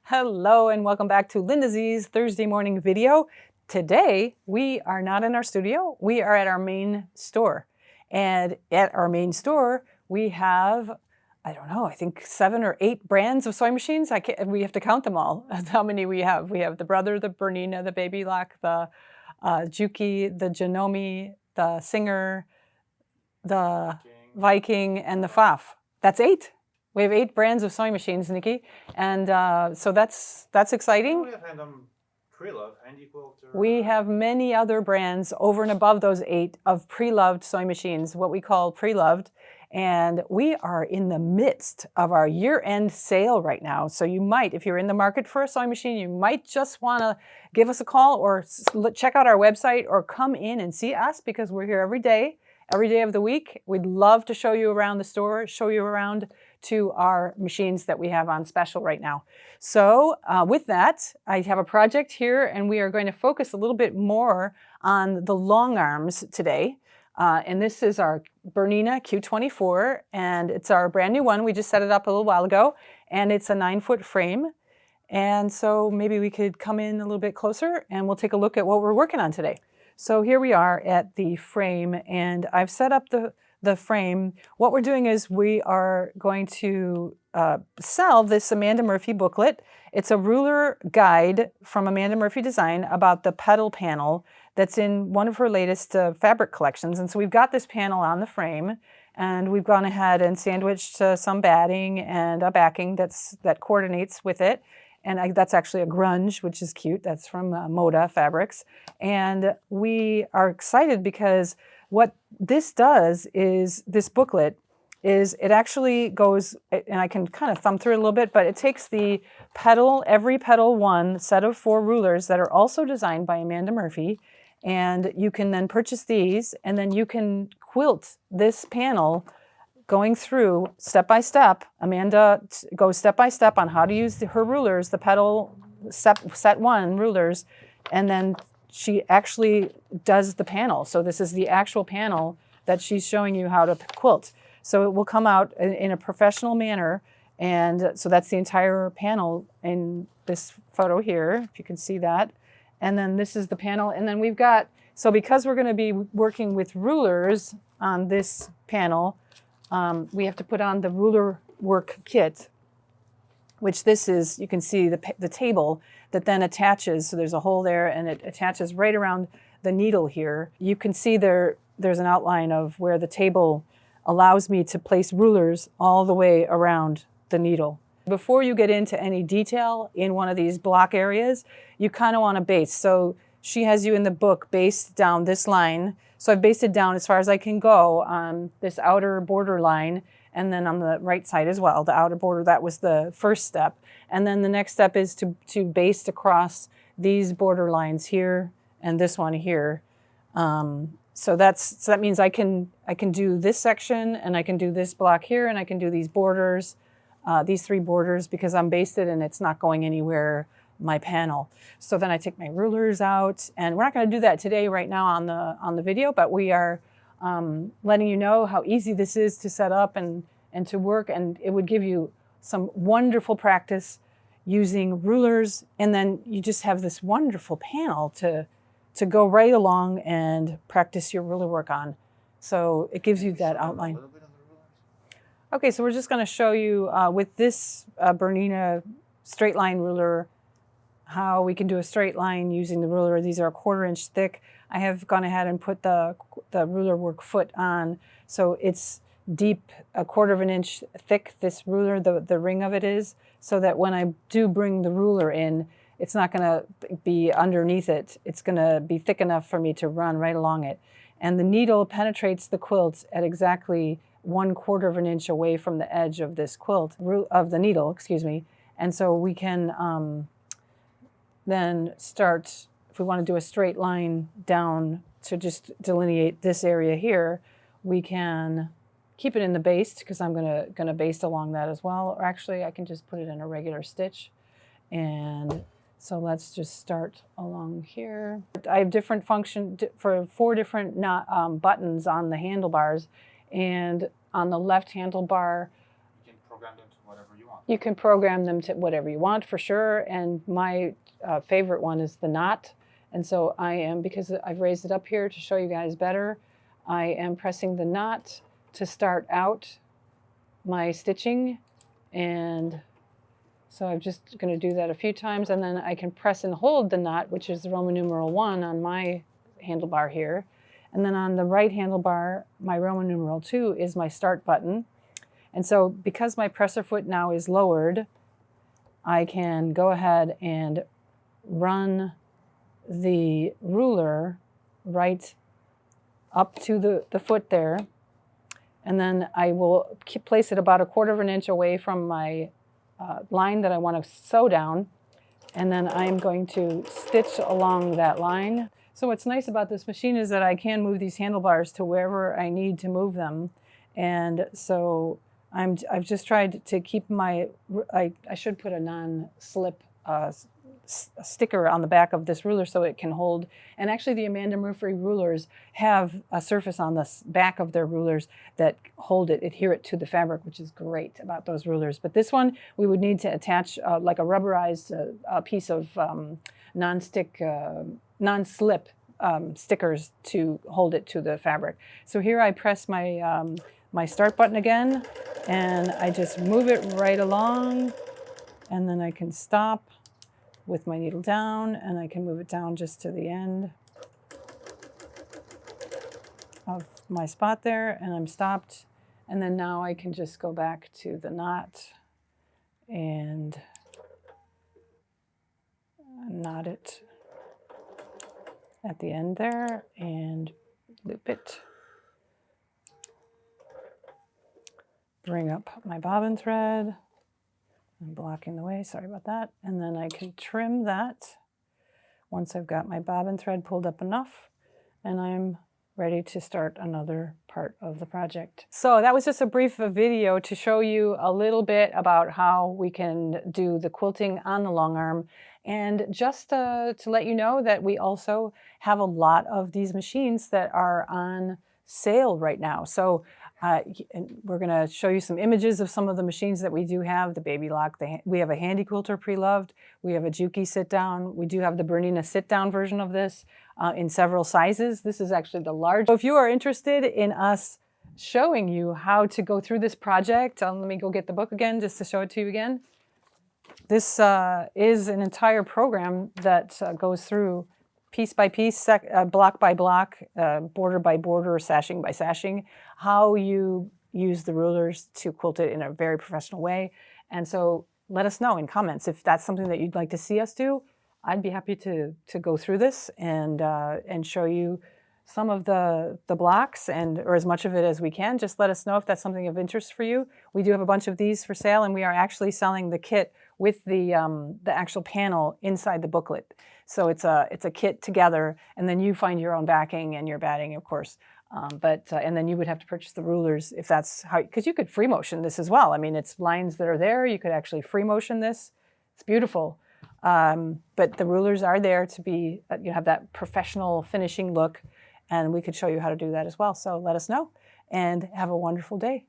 Hello and welcome back to LindaZ's Thursday morning video. Today we are not in our studio, we are at our main store. And at our main store we have, I don't know, I think 7 or 8 brands of sewing machines. We have to count them all. That's how many we have. We have the Brother, the Bernina, the Baby Lock, the Juki, the Janome, the Singer, the Viking, and the Pfaff. That's 8. We have 8 brands of sewing machines, Nikki, and so that's exciting. We have pre-loved, handy quilter. We have many other brands over and above those 8 of pre-loved sewing machines, what we call pre-loved, and we are in the midst of our year-end sale right now. So you might, if you're in the market for a sewing machine, you might just want to give us a call or check out our website or come in and see us because we're here every day of the week. We'd love to show you around the store, show you around to our machines that we have on special right now. So with that, I have a project here and we are going to focus a little bit more on the long arms today. And this is our Bernina Q24 and it's our brand new one. We just set it up a little while ago and it's a 9-foot frame. And so maybe we could come in a little bit closer and we'll take a look at what we're working on today. So here we are at the frame and I've set up the frame. What we're doing is we are going to sell this Amanda Murphy booklet. It's a ruler guide from Amanda Murphy Design about the petal panel that's in one of her latest fabric collections. And so we've got this panel on the frame and we've gone ahead and sandwiched some batting and a backing that coordinates with it. And that's actually a grunge, which is cute. That's from Moda Fabrics. And we are excited because what this does is, this booklet is, it actually goes, and I can kind of thumb through it a little bit, but it takes the petal, every petal one set of 4 rulers that are also designed by Amanda Murphy. And you can then purchase these and then you can quilt this panel going through step by step. Amanda goes step by step on how to use her rulers, the petal set 1 rulers, and then she actually does the panel. So this is the actual panel that she's showing you how to quilt. So it will come out in a professional manner. And so that's the entire panel in this photo here, if you can see that. And then this is the panel. And then we've got, so because we're going to be working with rulers on this panel, we have to put on the ruler work kit, which this is, you can see the table that then attaches. So there's a hole there and it attaches right around the needle here. You can see there's an outline of where the table allows me to place rulers all the way around the needle. Before you get into any detail in one of these block areas, you kind of want to base. So she has you in the book based down this line. So I've basted down as far as I can go on this outer border line, and then on the right side as well, the outer border, that was the first step. And then the next step is to baste across these border lines here and this one here. So that means I can do this section and I can do this block here and I can do these borders, these 3 borders, because I'm basted and it's not going anywhere, my panel. So then I take my rulers out, and we're not going to do that today right now on the video, but we are letting you know how easy this is to set up and to work, and it would give you some wonderful practice using rulers, and then you just have this wonderful panel to go right along and practice your ruler work on. So it gives you that outline. Okay, so we're just going to show you with this Bernina straight line ruler how we can do a straight line using the ruler. These are a 1/4 inch thick. I have gone ahead and put the ruler work foot on, so it's deep, a 1/4 inch thick, this ruler, the ring of it is, so that when I do bring the ruler in, it's not going to be underneath it. It's going to be thick enough for me to run right along it. And the needle penetrates the quilt at exactly 1/4 inch away from the edge of this quilt, of the needle, excuse me. And so we can then start, if we want to do a straight line down to just delineate this area here, we can keep it in the baste, because I'm gonna baste along that as well. Or actually, I can just put it in a regular stitch. And so let's just start along here. I have different function for 4 different buttons on the handlebars, and on the left handlebar, you can program them to whatever you want. You can program them to whatever you want for sure. And my favorite one is the knot. And so I am, because I've raised it up here to show you guys better, I am pressing the knot to start out my stitching. And so I'm just going to do that a few times, and then I can press and hold the knot, which is the Roman numeral 1 on my handlebar here. And then on the right handlebar, my Roman numeral 2 is my start button. And so because my presser foot now is lowered, I can go ahead and run the ruler right up to the foot there. And then I will place it about 1/4 of an inch away from my line that I want to sew down. And then I'm going to stitch along that line. So what's nice about this machine is that I can move these handlebars to wherever I need to move them. And so I've just tried to keep my, I should put a non-slip sticker on the back of this ruler so it can hold. And actually the Amanda Murphy rulers have a surface on the back of their rulers that hold it, adhere it to the fabric, which is great about those rulers. But this one, we would need to attach like a rubberized piece of non-slip stickers to hold it to the fabric. So here I press my, my start button again, and I just move it right along, and then I can stop with my needle down, and I can move it down just to the end of my spot there, and I'm stopped. And then now I can just go back to the knot and knot it at the end there and loop it. Bring up my bobbin thread. I'm blocking the way, sorry about that. And then I can trim that once I've got my bobbin thread pulled up enough, and I'm ready to start another part of the project. So that was just a brief video to show you a little bit about how we can do the quilting on the long arm. And just to let you know that we also have a lot of these machines that are on sale right now. So and we're going to show you some images of some of the machines that we do have. The Baby Lock, we have a Handy Quilter Pre-Loved, we have a Juki sit-down, we do have the Bernina sit-down version of this in several sizes. This is actually the large. So if you are interested in us showing you how to go through this project, let me go get the book again just to show it to you again. This is an entire program that goes through piece by piece, block by block, border by border, sashing by sashing, how you use the rulers to quilt it in a very professional way. And so let us know in comments if that's something that you'd like to see us do. I'd be happy to go through this and show you some of the blocks or as much of it as we can. Just let us know if that's something of interest for you. We do have a bunch of these for sale, and we are actually selling the kit with the actual panel inside the booklet. So it's a kit together, and then you find your own backing and your batting, of course. And then you would have to purchase the rulers if that's how, because you could free motion this as well. I mean, it's lines that are there. You could actually free motion this. It's beautiful. But the rulers are there to be, you have that professional finishing look, and we could show you how to do that as well. So let us know, and have a wonderful day.